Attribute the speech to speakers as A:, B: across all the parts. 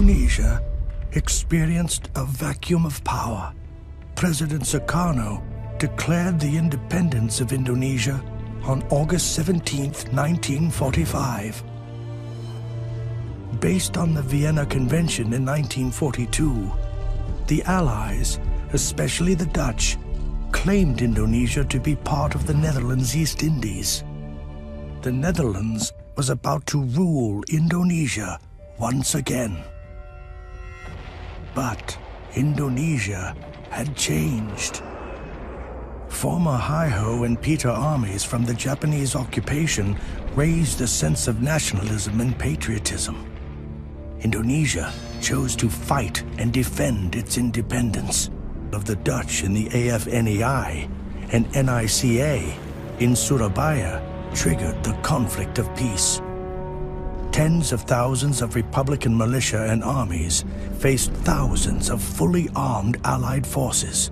A: Indonesia experienced a vacuum of power. President Sukarno declared the independence of Indonesia on August 17, 1945. Based on the Vienna Convention in 1942, the Allies, especially the Dutch, claimed Indonesia to be part of the Netherlands East Indies. The Netherlands was about to rule Indonesia once again. But Indonesia had changed. Former Hi-Ho and Peter armies from the Japanese occupation raised a sense of nationalism and patriotism. Indonesia chose to fight and defend its independence. Of the Dutch in the AFNEI and NICA in Surabaya triggered the conflict of peace. Tens of thousands of Republican militia and armies faced thousands of fully armed Allied forces.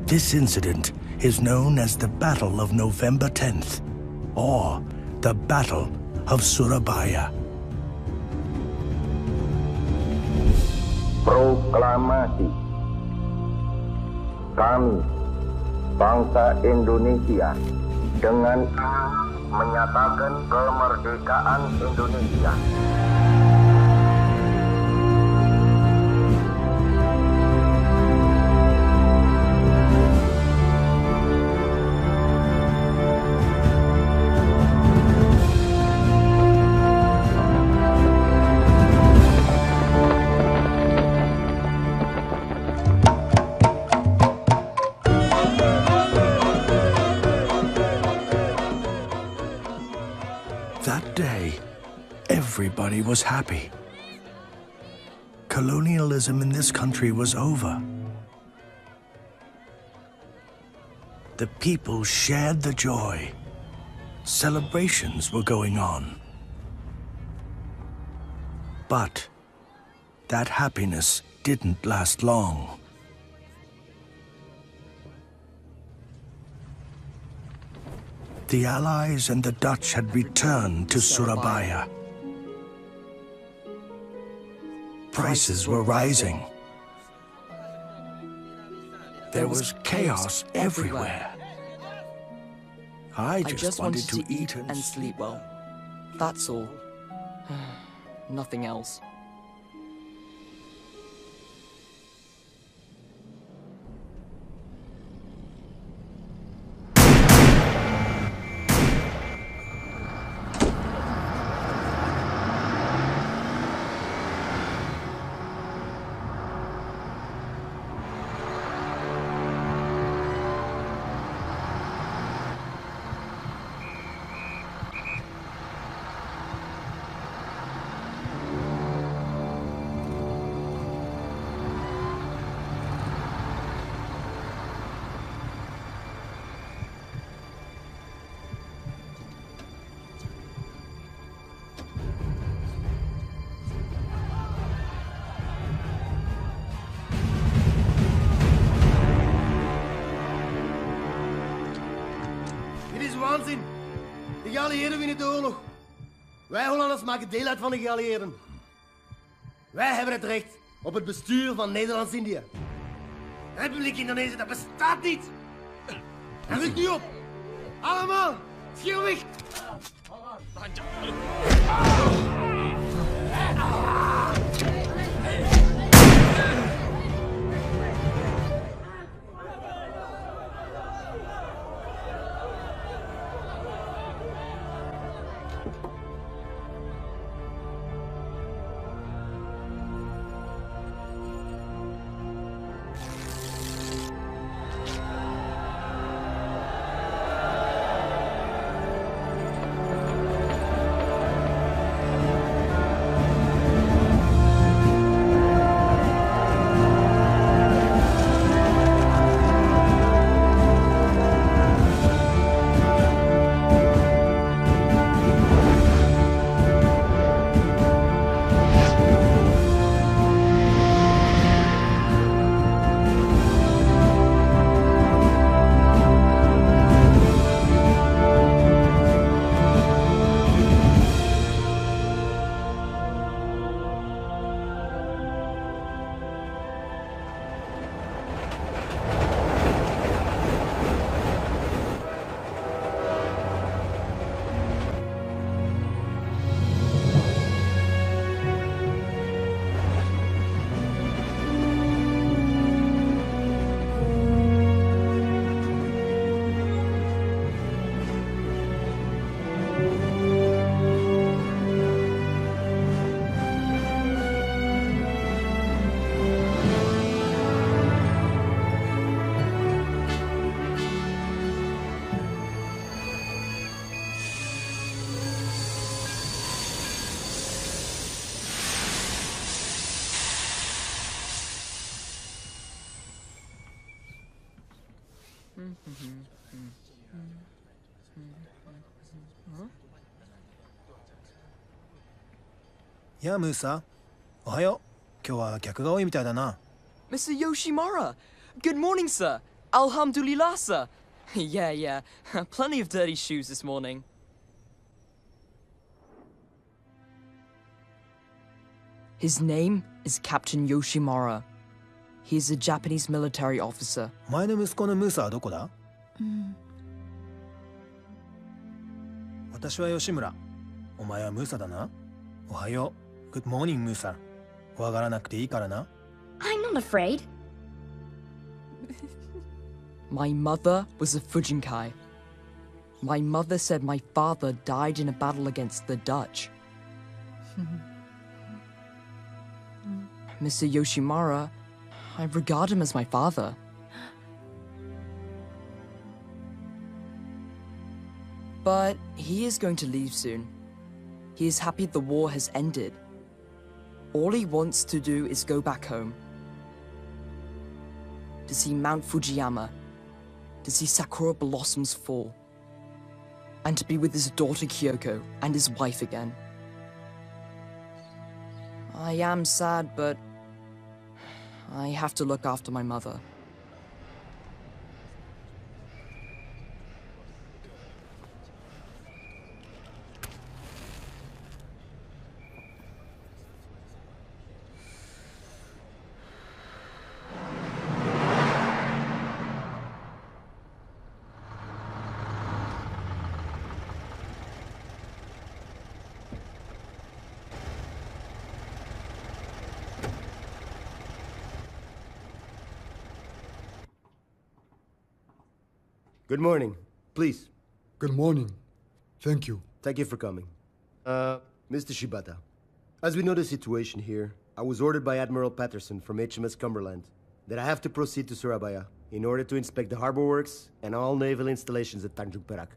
A: This incident is known as the Battle of November 10th, or the Battle of Surabaya.
B: Proklamasi. Kami, bangsa Indonesia, dengan menyatakan kemerdekaan Indonesia.
A: Everybody was happy. Colonialism in this country was over. The people shared the joy. Celebrations were going on. But that happiness didn't last long. The Allies and the Dutch had returned to Surabaya. Prices were rising. There was chaos everywhere. I just wanted to eat and
C: sleep well. That's all. Nothing else.
D: Waanzin. De geallieerden winnen de oorlog. Wij Hollanders maken deel uit van de geallieerden. Wij hebben het recht op het bestuur van Nederlands-Indië. Republiek Indonesië, dat bestaat niet. En ruk nu op. Allemaal, schreeuw weg.
E: やあムーサ、おはよう。今日は客が多いみたいだな。
C: Mr. Yoshimura! Good morning, sir! Alhamdulillah, sir! Yeah. Plenty of dirty shoes this morning. His name is Captain Yoshimura. He is a Japanese military officer.
E: お前の息子のムーサはどこだ？私は吉村。お前はムーサだな。おはよう。Good morning, ムーサ。怖がらなくていいからな。
F: I'm not afraid.
C: My mother was a Fujinkai. My mother said my father died in a battle against the Dutch. Mr. Yoshimura, I regard him as my father. But he is going to leave soon. He is happy the war has ended. All he wants to do is go back home. To see Mount Fujiyama. To see Sakura blossoms fall. And to be with his daughter Kyoko and his wife again. I am sad, but I have to look after my mother.
D: Good morning. Please.
G: Good morning. Thank you.
D: Thank you for coming. Mr. Shibata, as we know the situation here, I was ordered by Admiral Patterson from HMS Cumberland that I have to proceed to Surabaya in order to inspect the harbor works and all naval installations at Tanjung Perak.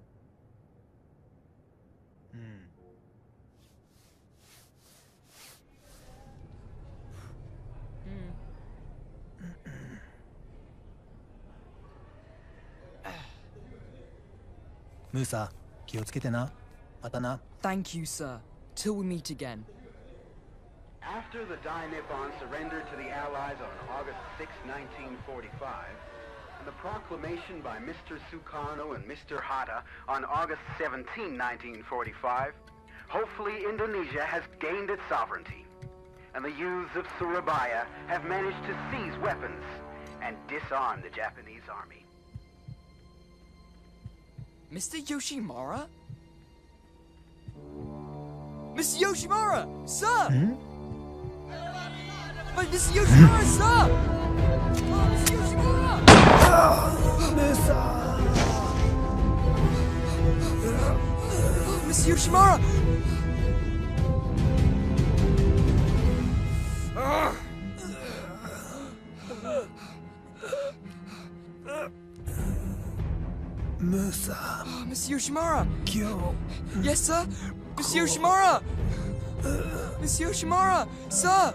E: Musa, 気をつけてな。またな。
C: Thank you, sir. Till we meet again.
H: After the Dai Nippon surrendered to the Allies on August 6, 1945, and the proclamation by Mr. Sukarno and Mr. Hatta on August 17, 1945, hopefully Indonesia has gained its sovereignty, and the youths of Surabaya have managed to seize weapons and disarm the Japanese army.
C: Mr. Yoshimura? Mr. Yoshimura, sir! But Mr. Yoshimura, sir! Mr. Yoshimura! Mr. Yoshimura!
E: Musa,
C: Mr. Yoshimura!
E: 今日
C: Yes, sir? Mr. Yoshimura! Mr. Yoshimura, sir!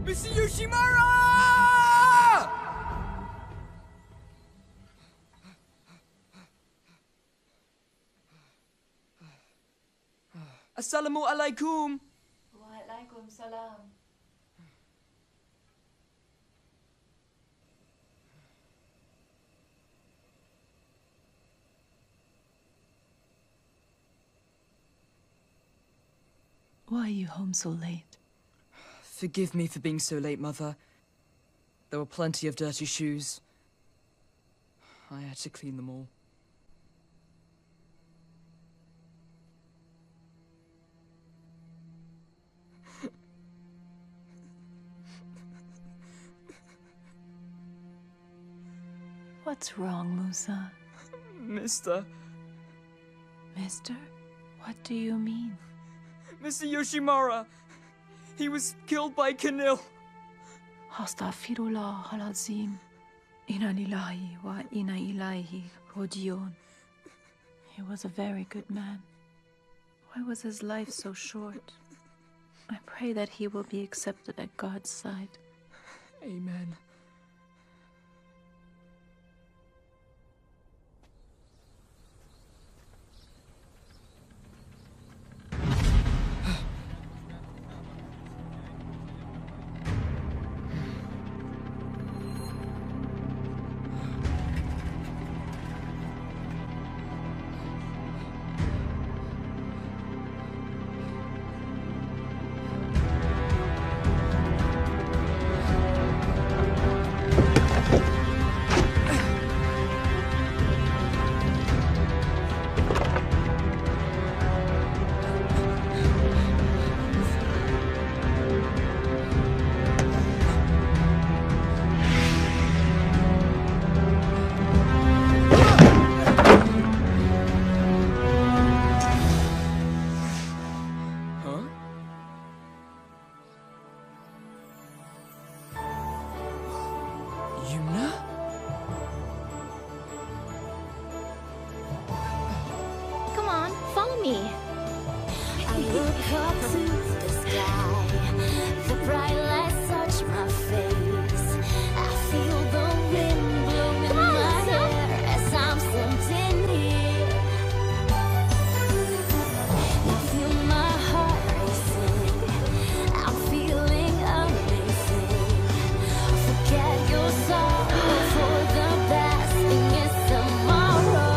C: Mr. Yoshimura! Assalamu alaikum!
F: Waalaikum salam.
I: Why are you home so late?
C: Forgive me for being so late, Mother. There were plenty of dirty shoes. I had to clean them all.
I: What's wrong, Musa?
C: Mister.
I: Mister? What do you mean?
C: Mr. Yoshimura! He was killed by Kanil.
I: Astaghfirullah al-Azim. Inna lillahi wa inna ilaihi raji'un. He was a very good man. Why was his life so short? I pray that he will be accepted at God's side.
C: Amen.
F: Come on, follow me. I look up to the sky. The bright lights touch my face. I feel the wind blow in my hair as I'm standing here. I feel my heart racing. I'm feeling amazing. Forget your sorrow for the best thing is tomorrow.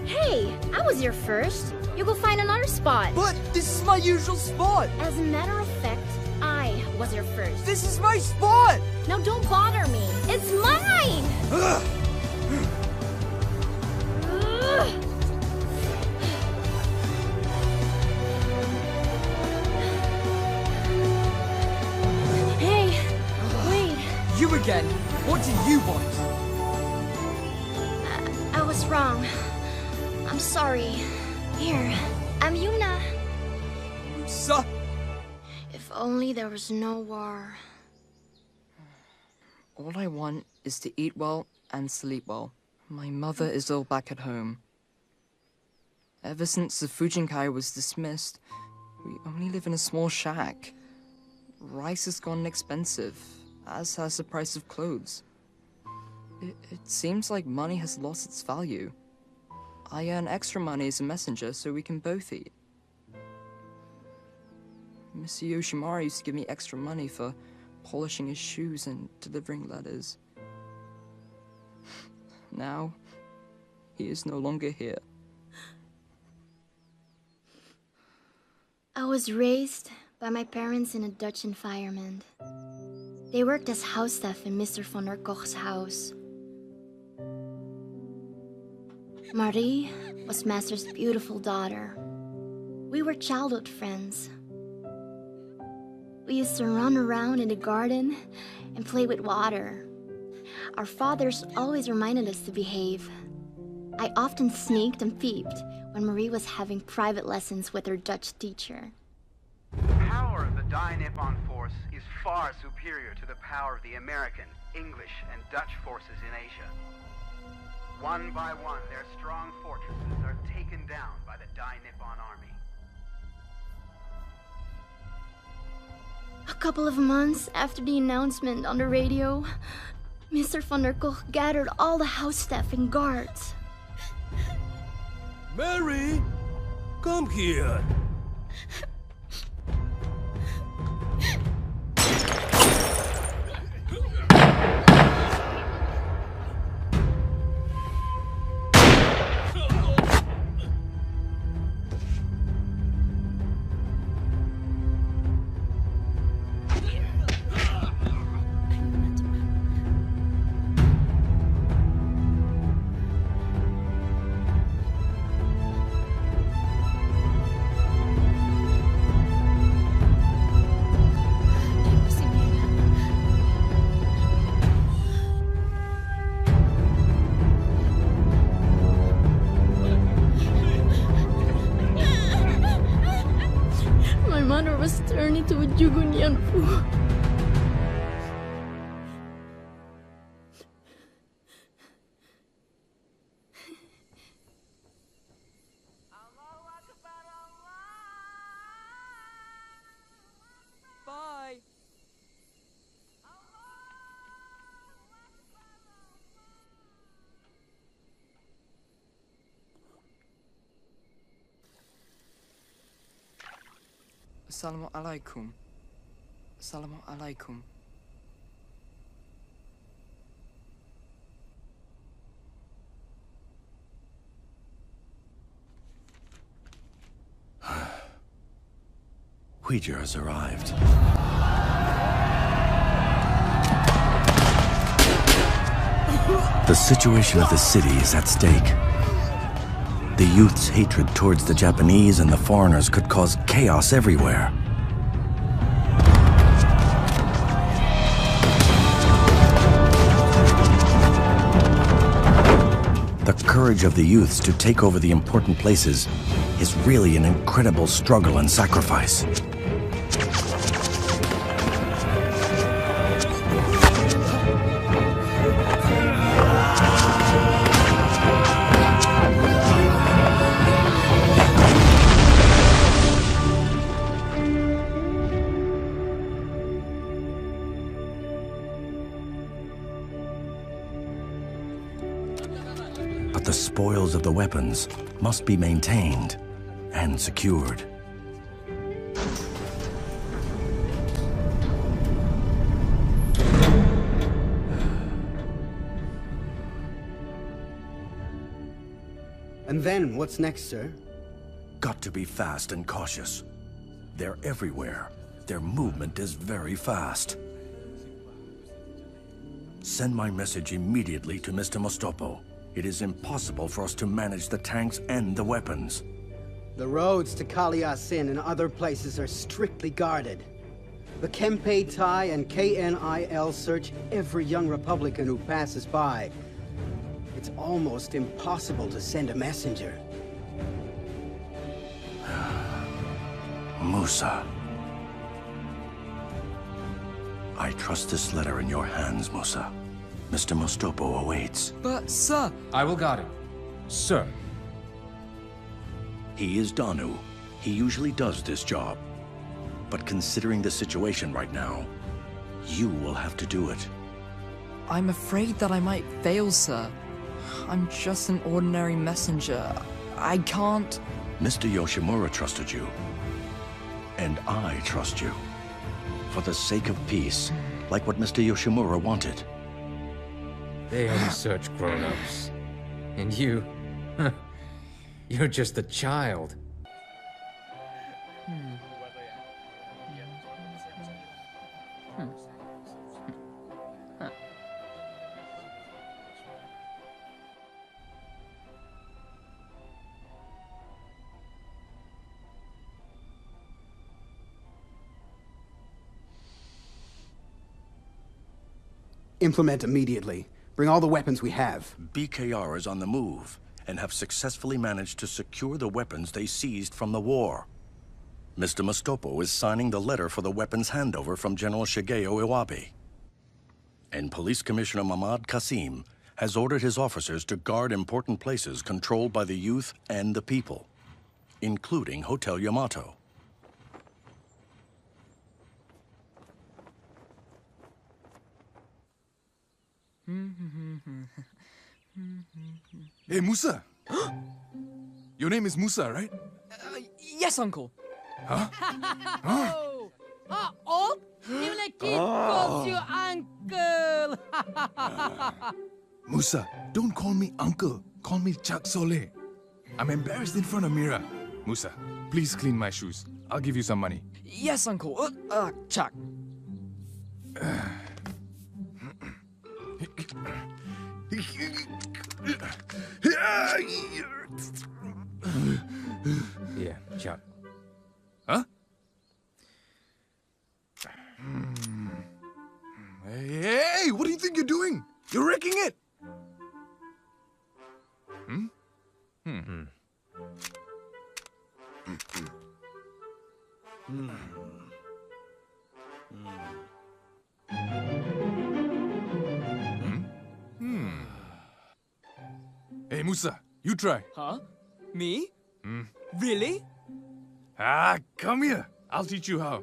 F: Hey, I was here first. You go find another spot.
C: But this is my usual spot.
F: As a matter of fact, I was here first.
C: This is my spot.
F: Now don't bother me. It's mine.
C: Ugh.
F: Hey, wait.
C: You again. What do you want?
F: I was wrong. I'm sorry. Here, I'm Yuna.
C: Musa.
F: If only there was no war.
C: All I want is to eat well and sleep well. My mother is ill back at home. Ever since the Fujinkai was dismissed, we only live in a small shack. Rice has gone expensive, as has the price of clothes. It seems like money has lost its value. I earn extra money as a messenger so we can both eat. Mr. Yoshimura used to give me extra money for polishing his shoes and delivering letters. Now, he is no longer here.
F: I was raised by my parents in a Dutch environment. They worked as house staff in Mr. van der Koch's house. Marie was Master's beautiful daughter. We were childhood friends. We used to run around in the garden and play with water. Our fathers always reminded us to behave. I often sneaked and peeped when Marie was having private lessons with her Dutch teacher.
H: The power of the Dai Nippon force is far superior to the power of the American, English, and Dutch forces in Asia. One by one, their strong fortresses are taken down by the Dai Nippon army.
F: couple of months after the announcement on the radio, Mr. van der Kolk gathered all the house staff and guards.
J: Mary, come here.
F: My mother was turned into a Jugunianfu.
C: Bye. Assalamu alaikum. Assalamu alaikum.
A: Ouija has arrived. The situation of the city is at stake. The youth's hatred towards the Japanese and the foreigners could cause chaos everywhere. The courage of the youths to take over the important places is really an incredible struggle and sacrifice. But the spoils of the weapons must be maintained and secured.
K: And then, what's next, sir?
A: Got to be fast and cautious. They're everywhere. Their movement is very fast. Send my message immediately to Mr. Mostopo. It is impossible for us to manage the tanks and the weapons.
K: The roads to Kaliasin and other places are strictly guarded. The Kempe Tai and KNIL search every young Republican who passes by. It's almost impossible to send a messenger.
A: Musa. I trust this letter in your hands, Musa. Mr. Mostopo awaits.
C: But, sir...
L: I will guard him. Sir.
A: He is Danu. He usually does this job. But considering the situation right now, you will have to do it.
C: I'm afraid that I might fail, sir. I'm just an ordinary messenger. I can't...
A: Mr. Yoshimura trusted you. And I trust you. For the sake of peace, like what Mr. Yoshimura wanted.
L: They are such grown-ups. And you... you're just a child.
K: Implement immediately. Bring all the weapons we have.
A: BKR is on the move and have successfully managed to secure the weapons they seized from the war. Mr. Mostopo is signing the letter for the weapons handover from General Shigeo Iwabe. And Police Commissioner Mahmoud Qasim has ordered his officers to guard important places controlled by the youth and the people, including Hotel Yamato.
M: Hey, Musa! Your name is Musa, right?
C: Yes, Uncle.
M: Huh?
N: Oh, old? Even a kid calls you uncle.
M: Musa, don't call me uncle. Call me Chak Soleh. I'm embarrassed in front of Mira. Musa, please clean my shoes. I'll give you some money.
C: Yes, Uncle. Chuck.
L: Yeah, Chuck.
M: Huh? Hey, what do you think you're doing? You're wrecking it! Hey, Musa, you try.
C: Huh? Me? Really?
M: Come here. I'll teach you how.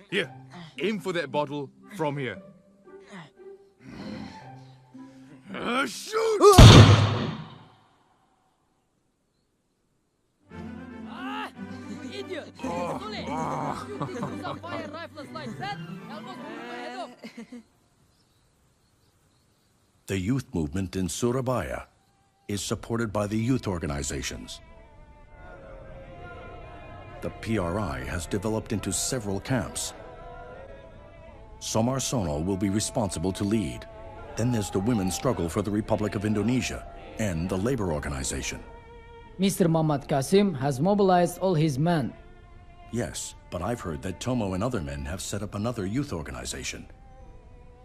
M: Here, aim for that bottle from here. Shoot!
N: You idiot! You kids who fire rifles like that almost blew my head off.
A: The youth movement in Surabaya is supported by the youth organizations. The PRI has developed into several camps. Somarsono will be responsible to lead. Then there's the women's struggle for the Republic of Indonesia and the labor organization.
N: Mr. Muhammad Qasim has mobilized all his men.
A: Yes, but I've heard that Tomo and other men have set up another youth organization,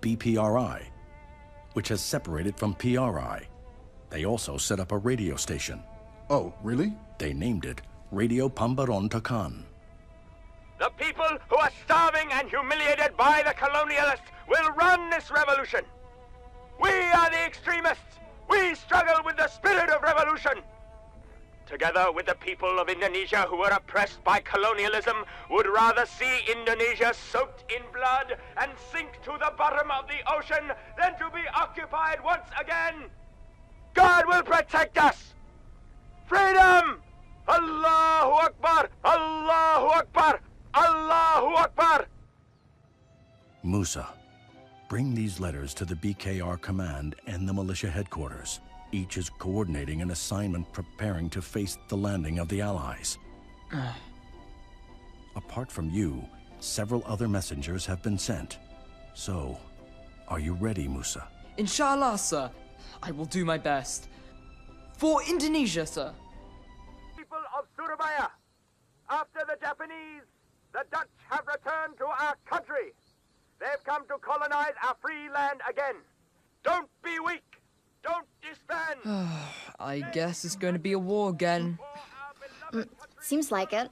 A: BPRI, which has separated from PRI. They also set up a radio station.
M: Oh, really?
A: They named it Radio Pemberontakan.
O: The people who are starving and humiliated by the colonialists will run this revolution. We are the extremists. We struggle with the spirit of revolution. Together with the people of Indonesia who are oppressed by colonialism, would rather see Indonesia soaked in blood and sink to the bottom of the ocean than to be occupied once again. God will protect us. Freedom! Allahu Akbar! Allahu Akbar! Allahu Akbar!
A: Musa, bring these letters to the BKR command and the militia headquarters. Each is coordinating an assignment preparing to face the landing of the Allies. Apart from you, several other messengers have been sent. So, are you ready, Musa?
C: Inshallah, sir. I will do my best. For Indonesia, sir.
O: People of Surabaya, after the Japanese, the Dutch have returned to our country. They've come to colonize our free land again. Don't be weak. Don't disband.
C: I guess it's going to be a war again.
P: Seems like it.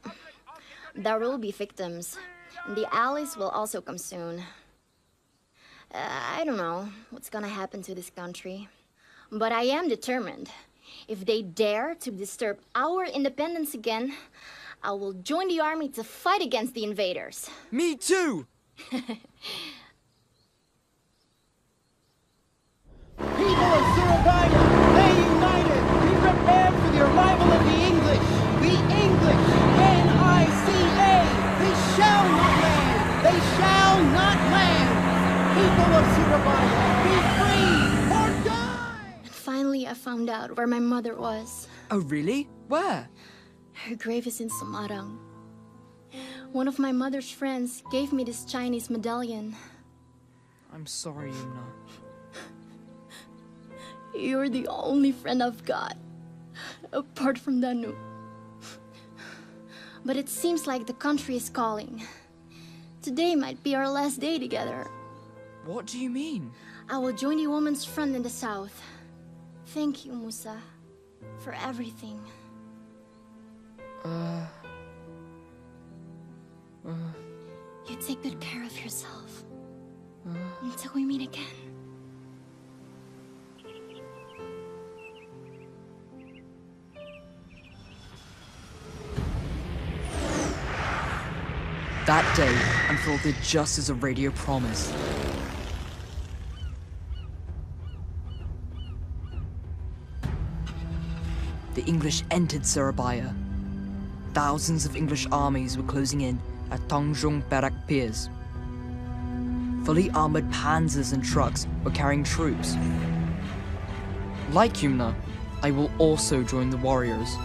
P: There will be victims. The Allies will also come soon. I don't know what's gonna happen to this country. But I am determined. If they dare to disturb our independence again, I will join the army to fight against the invaders.
C: Me too!
K: People of Surabaya, stay united! Be prepared for the arrival of the English! The English! N-I-C-A! They shall not land! They shall not land! People of Surabaya, be free or die!
P: And finally, I found out where my mother was.
C: Oh, really? Where?
P: Her grave is in Semarang. One of my mother's friends gave me this Chinese medallion.
C: I'm sorry, Yuna.
P: You're the only friend I've got, apart from Danu. But it seems like the country is calling. Today might be our last day together.
C: What do you mean?
P: I will join the Women's Front in the south. Thank you, Musa, for everything. You take good care of yourself. Until we meet again.
C: That day unfolded just as a radio promised. the English entered Surabaya. Thousands of English armies were closing in at Tanjung Perak Piers. Fully armored panzers and trucks were carrying troops. Like Yumna, I will also join the warriors.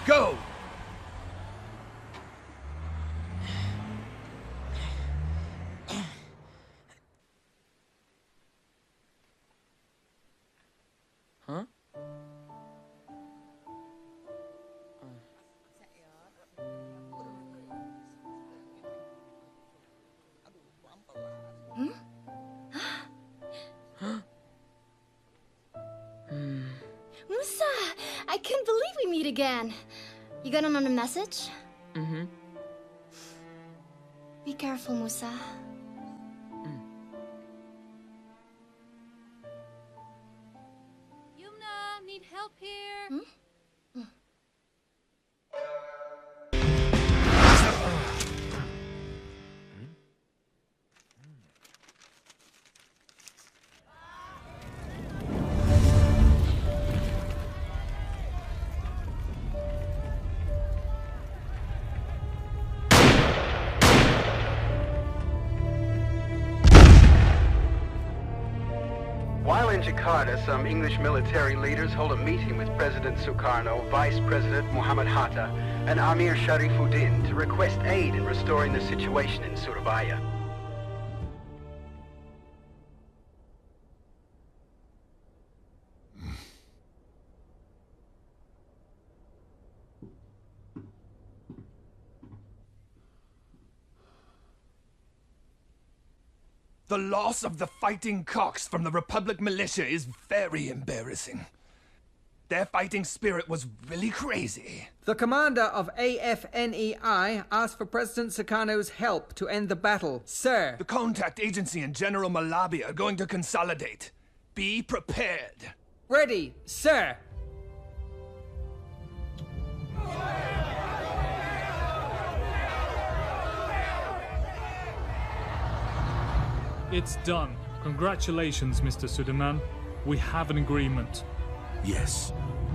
M: Go!
C: Huh?
P: Musa, I can't believe we meet again. You got another message?
C: Mm-hmm.
P: Be careful, Musa.
N: Yumna, need help here?
H: While in Jakarta, some English military leaders hold a meeting with President Sukarno, Vice President Muhammad Hatta, and Amir Sharifuddin to request aid in restoring the situation in Surabaya.
M: The loss of the fighting cocks from the Republic militia is very embarrassing. Their fighting spirit was really crazy.
Q: The commander of AFNEI asked for President Sukarno's help to end the battle. Sir!
M: The contact agency and General Malabi are going to consolidate. Be prepared.
Q: Ready, sir!
R: It's done. Congratulations, Mr. Suleiman. We have an agreement.
A: Yes,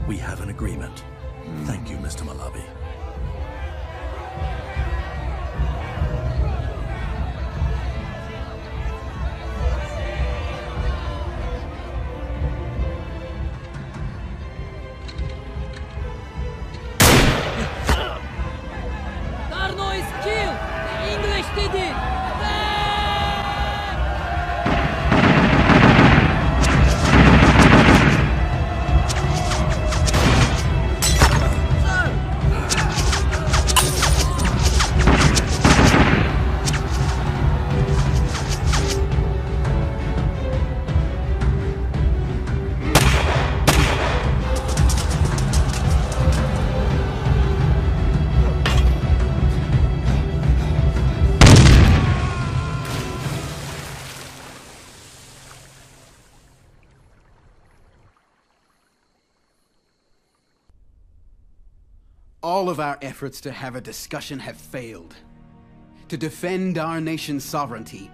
A: we have an agreement. Thank you, Mr. Malabi.
N: Karno is killed! The English did it!
K: All of our efforts to have a discussion have failed. To defend our nation's sovereignty,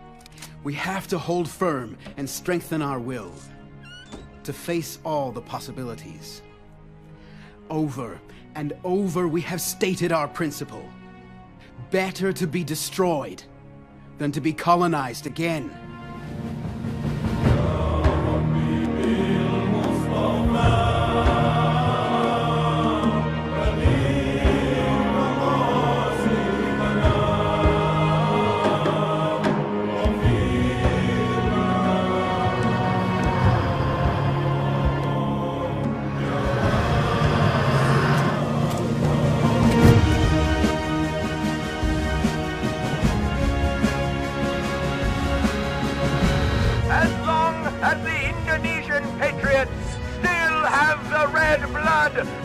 K: we have to hold firm and strengthen our will. To face all the possibilities. Over and over we have stated our principle. Better to be destroyed than to be colonized again.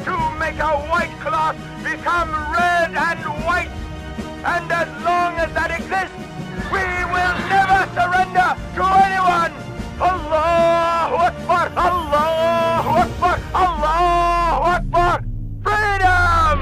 O: To make a white cloth become red and white. And as long as that exists, we will never surrender to anyone. Allahu Akbar, Allahu Akbar, Allahu Akbar. Freedom!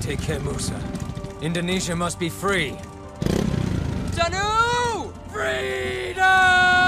L: Take care, Musa. Indonesia must be free.
N: Janu! Freedom!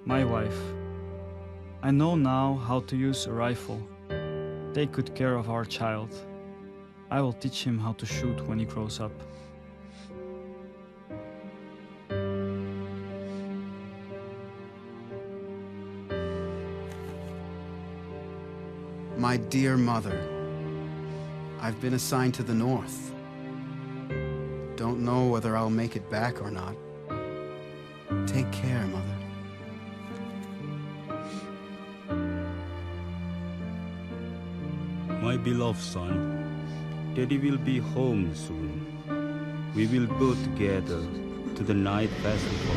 S: My wife. I know now how to use a rifle. Take good care of our child. I will teach him how to shoot when he grows up.
K: My dear mother, I've been assigned to the north. Don't know whether I'll make it back or not. Take care, mother.
J: My beloved son,
T: Daddy will be home soon. We will go together to the night festival.